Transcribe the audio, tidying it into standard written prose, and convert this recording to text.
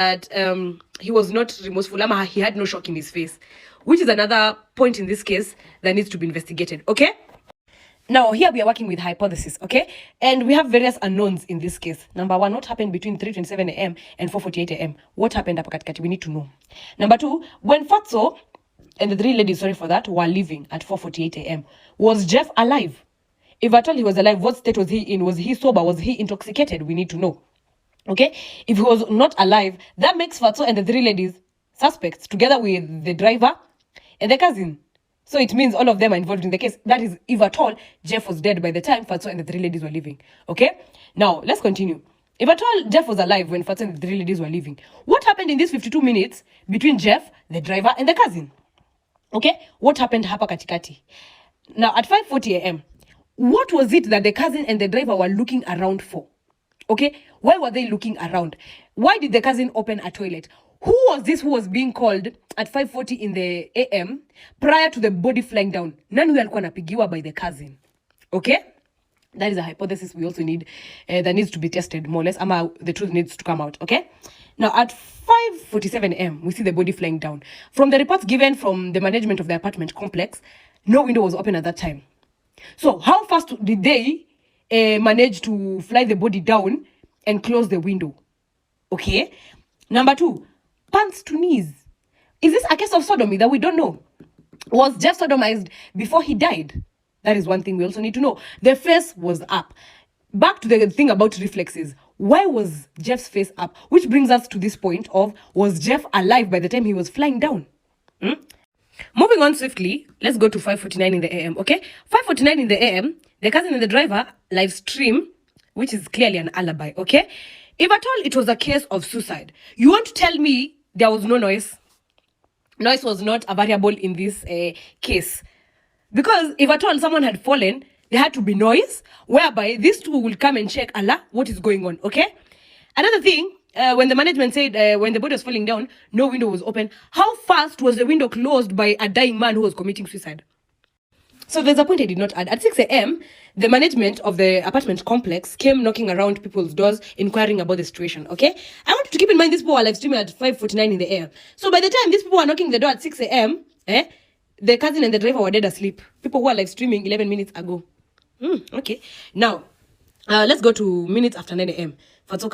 that he was not remorseful. He had no shock in his face, which is another point in this case that needs to be investigated. Okay. Now, here we are working with hypothesis, okay? And we have various unknowns in this case. Number one, what happened between 3:27 a.m. and 4:48 a.m.? What happened hapa katikati? We need to know. Number two, when Fatso and the three ladies, were leaving at 4:48 a.m., was Jeff alive? If at all he was alive, what state was he in? Was he sober? Was he intoxicated? We need to know. Okay? If he was not alive, that makes Fatso and the three ladies suspects, together with the driver and the cousin. So it means all of them are involved in the case. That is, if at all, Jeff was dead by the time Fatso and the three ladies were leaving. Okay? Now, let's continue. If at all Jeff was alive when Fatso and the three ladies were leaving, what happened in these 52 minutes between Jeff, the driver, and the cousin? Okay? What happened hapa katikati? Now, at 5:40 a.m., what was it that the cousin and the driver were looking around for? Okay? Why were they looking around? Why did the cousin open a toilet? Who was this who was being called at 5:40 in the a.m. prior to the body flying down? Nani huyo alikuwa anapigiwa by the cousin? Okay? That is a hypothesis we also need, that needs to be tested more or less. The truth needs to come out, okay? Now, at 5:47 a.m., we see the body flying down. From the reports given from the management of the apartment complex, no window was open at that time. So, how fast did they manage to fly the body down and close the window? Okay? Number two, pants to knees. Is this a case of sodomy that we don't know? Was Jeff sodomized before he died? That is one thing we also need to know. The face was up. Back to the thing about reflexes. Why was Jeff's face up? Which brings us to this point of, was Jeff alive by the time he was flying down? Moving on swiftly, let's go to 5:49 in the a.m., okay? 5:49 in the a.m., the cousin and the driver live stream, which is clearly an alibi, okay? If at all it was a case of suicide, you want to tell me there was no noise? Noise was not a variable in this case. Because if at all someone had fallen, there had to be noise, whereby these two will come and check, Allah, what is going on, okay? Another thing, when the management said when the body was falling down, no window was open, how fast was the window closed by a dying man who was committing suicide? So there's a point I did not add. At 6 a.m., the management of the apartment complex came knocking around people's doors, inquiring about the situation, okay? I want you to keep in mind these people were live streaming at 5:49 in the a.m. So by the time these people were knocking the door at 6 a.m., the cousin and the driver were dead asleep. People who were live streaming 11 minutes ago. Okay. Now, let's go to minutes after 9 a.m. Fatso